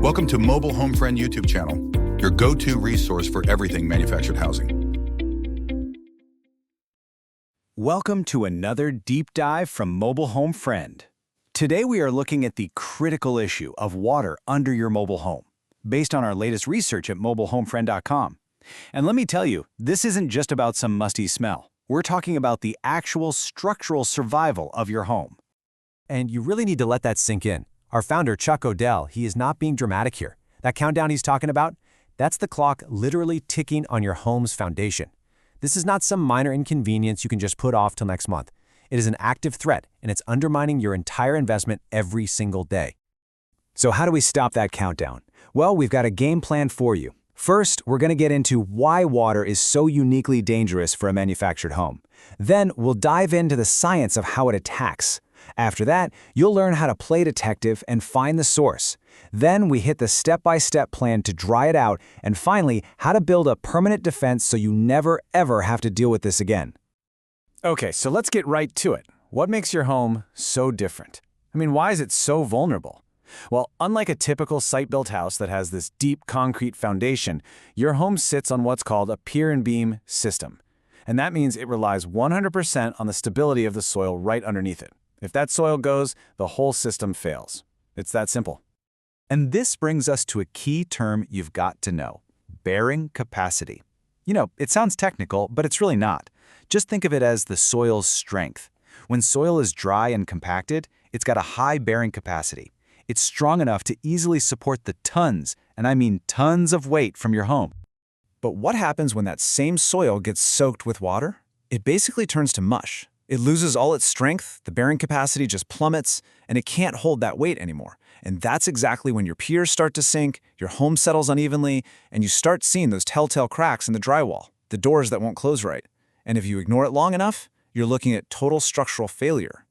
Welcome to Mobile Home Friend YouTube channel, your go-to resource for everything manufactured housing. Welcome to another deep dive from Mobile Home Friend. Today we are looking at the critical issue of water under your mobile home, based on our latest research at mobilehomefriend.com. And let me tell you, this isn't just about some musty smell. We're talking about the actual structural survival of your home. And you really need to let that sink in. Our founder, Chuck O'Dell, he is not being dramatic here. That countdown he's talking about, that's the clock literally ticking on your home's foundation. This is not some minor inconvenience you can just put off till next month. It is an active threat, and it's undermining your entire investment every single day. So how do we stop that countdown? Well, we've got a game plan for you. First, we're going to get into why water is so uniquely dangerous for a manufactured home. Then, we'll dive into the science of how it attacks. After that, you'll learn how to play detective and find the source. Then we hit the step-by-step plan to dry it out, and finally, how to build a permanent defense so you never ever have to deal with this again. Okay, so let's get right to it. What makes your home so different? I mean, why is it so vulnerable? Well, unlike a typical site-built house that has this deep concrete foundation, your home sits on what's called a pier and beam system. And that means it relies 100% on the stability of the soil right underneath it. If that soil goes, the whole system fails. It's that simple. And this brings us to a key term you've got to know: bearing capacity. You know, it sounds technical, but it's really not. Just think of it as the soil's strength. When soil is dry and compacted, it's got a high bearing capacity. It's strong enough to easily support the tons, and I mean tons of weight from your home. But what happens when that same soil gets soaked with water? It basically turns to mush. It loses all its strength, the bearing capacity just plummets, and it can't hold that weight anymore. And that's exactly when your piers start to sink, your home settles unevenly, and you start seeing those telltale cracks in the drywall, the doors that won't close right. And if you ignore it long enough, you're looking at total structural failure.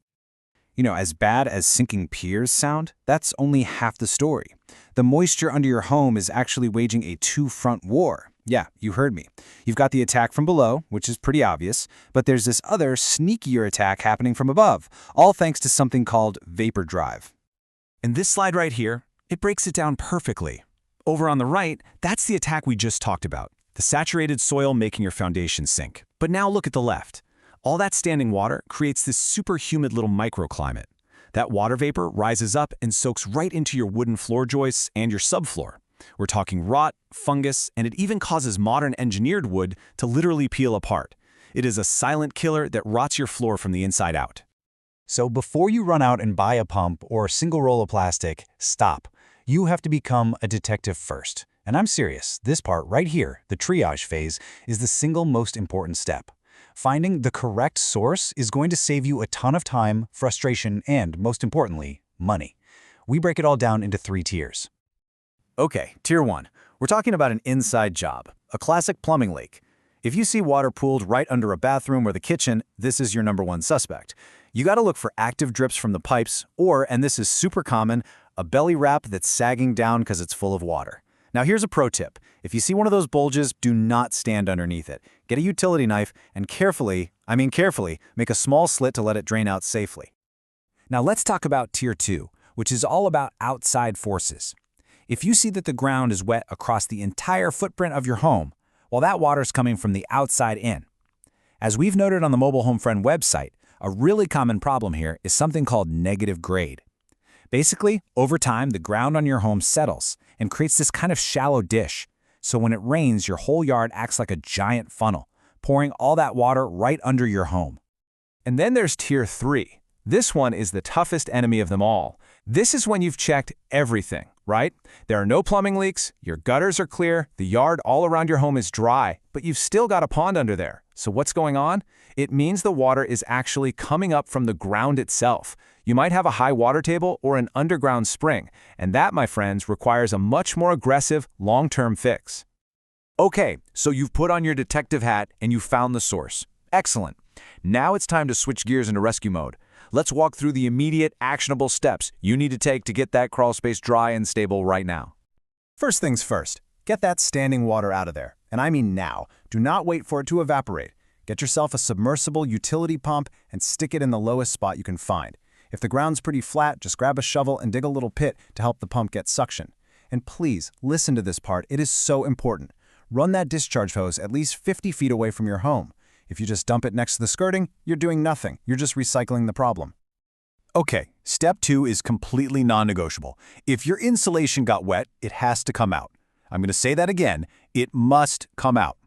You know, as bad as sinking piers sound, that's only half the story. The moisture under your home is actually waging a two-front war. Yeah, you heard me. You've got the attack from below, which is pretty obvious, but there's this other, sneakier attack happening from above, all thanks to something called vapor drive. In this slide right here, it breaks it down perfectly. Over on the right, that's the attack we just talked about, the saturated soil making your foundation sink. But now look at the left. All that standing water creates this super humid little microclimate. That water vapor rises up and soaks right into your wooden floor joists and your subfloor. We're talking rot, fungus, and it even causes modern engineered wood to literally peel apart. It is a silent killer that rots your floor from the inside out. So before you run out and buy a pump or a single roll of plastic, stop. You have to become a detective first. And I'm serious, this part right here, the triage phase, is the single most important step. Finding the correct source is going to save you a ton of time, frustration, and, most importantly, money. We break it all down into 3 tiers. Okay, Tier 1. We're talking about an inside job, a classic plumbing leak. If you see water pooled right under a bathroom or the kitchen, this is your #1 suspect. You gotta look for active drips from the pipes or, and this is super common, a belly wrap that's sagging down because it's full of water. Now here's a pro tip. If you see one of those bulges, do not stand underneath it. Get a utility knife and carefully, make a small slit to let it drain out safely. Now let's talk about Tier 2, which is all about outside forces. If you see that the ground is wet across the entire footprint of your home, well, that water's coming from the outside in. As we've noted on the Mobile Home Friend website, a really common problem here is something called negative grade. Basically, over time, the ground on your home settles and creates this kind of shallow dish. So when it rains, your whole yard acts like a giant funnel, pouring all that water right under your home. And then there's Tier 3. This one is the toughest enemy of them all. This is when you've checked everything, right? There are no plumbing leaks, your gutters are clear, the yard all around your home is dry, but you've still got a pond under there. So what's going on? It means the water is actually coming up from the ground itself. You might have a high water table or an underground spring, and that, my friends, requires a much more aggressive, long-term fix. Okay, so you've put on your detective hat and you've found the source. Excellent. Now it's time to switch gears into rescue mode. Let's walk through the immediate, actionable steps you need to take to get that crawl space dry and stable right now. First things first, get that standing water out of there. And I mean now. Do not wait for it to evaporate. Get yourself a submersible utility pump and stick it in the lowest spot you can find. If the ground's pretty flat, just grab a shovel and dig a little pit to help the pump get suction. And please, listen to this part. It is so important. Run that discharge hose at least 50 feet away from your home. If you just dump it next to the skirting, you're doing nothing. You're just recycling the problem. Okay, step 2 is completely non-negotiable. If your insulation got wet, it has to come out. I'm going to say that again. It must come out.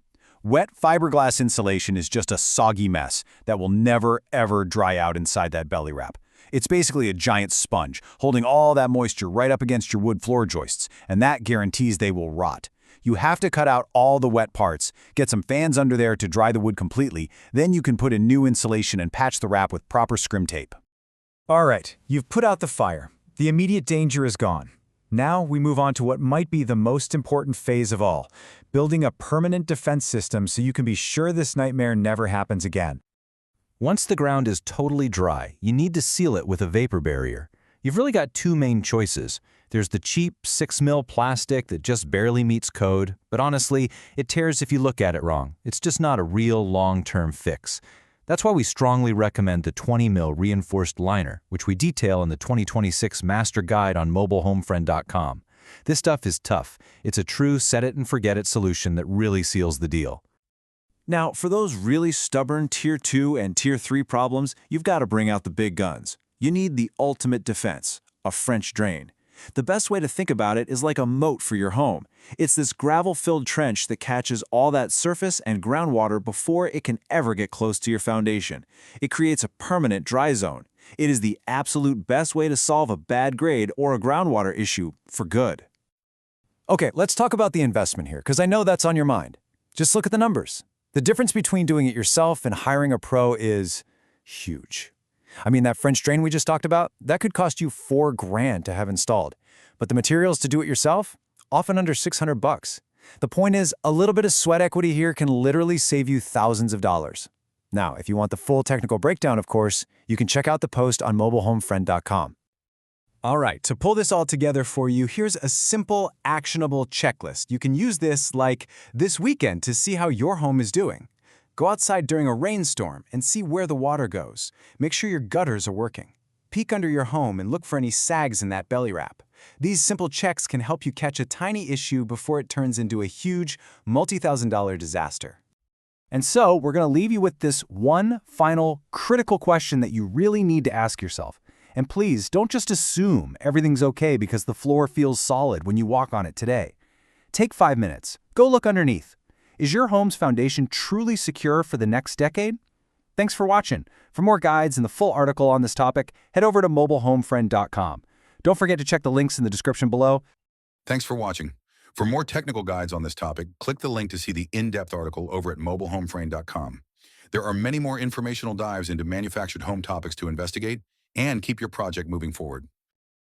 Wet fiberglass insulation is just a soggy mess that will never, ever dry out inside that belly wrap. It's basically a giant sponge, holding all that moisture right up against your wood floor joists, and that guarantees they will rot. You have to cut out all the wet parts, get some fans under there to dry the wood completely, then you can put in new insulation and patch the wrap with proper scrim tape. All right, you've put out the fire. The immediate danger is gone. Now we move on to what might be the most important phase of all, building a permanent defense system so you can be sure this nightmare never happens again. Once the ground is totally dry, you need to seal it with a vapor barrier. You've really got two main choices. There's the cheap 6mm plastic that just barely meets code, but honestly, it tears if you look at it wrong. It's just not a real long-term fix. That's why we strongly recommend the 20mm reinforced liner, which we detail in the 2026 Master Guide on mobilehomefriend.com. This stuff is tough. It's a true set-it-and-forget-it solution that really seals the deal. Now, for those really stubborn Tier 2 and Tier 3 problems, you've got to bring out the big guns. You need the ultimate defense, a French drain. The best way to think about it is like a moat for your home. It's this gravel-filled trench that catches all that surface and groundwater before it can ever get close to your foundation. It creates a permanent dry zone. It is the absolute best way to solve a bad grade or a groundwater issue for good. Okay, let's talk about the investment here, because I know that's on your mind. Just look at the numbers. The difference between doing it yourself and hiring a pro is huge. I mean, that French drain we just talked about, that could cost you $4,000 to have installed. But the materials to do it yourself, often under $600. The point is, a little bit of sweat equity here can literally save you thousands of dollars. Now, if you want the full technical breakdown, of course, you can check out the post on mobilehomefriend.com. All right, to pull this all together for you, here's a simple, actionable checklist. You can use this like this weekend to see how your home is doing. Go outside during a rainstorm and see where the water goes. Make sure your gutters are working. Peek under your home and look for any sags in that belly wrap. These simple checks can help you catch a tiny issue before it turns into a huge, multi-thousand-dollar disaster. And so, we're going to leave you with this one final, critical question that you really need to ask yourself. And please, don't just assume everything's okay because the floor feels solid when you walk on it today. Take 5 minutes. Go look underneath. Is your home's foundation truly secure for the next decade? Thanks for watching. For more guides and the full article on this topic, head over to mobilehomefriend.com. Don't forget to check the links in the description below. Thanks for watching. For more technical guides on this topic, click the link to see the in-depth article over at mobilehomefriend.com. There are many more informational dives into manufactured home topics to investigate and keep your project moving forward.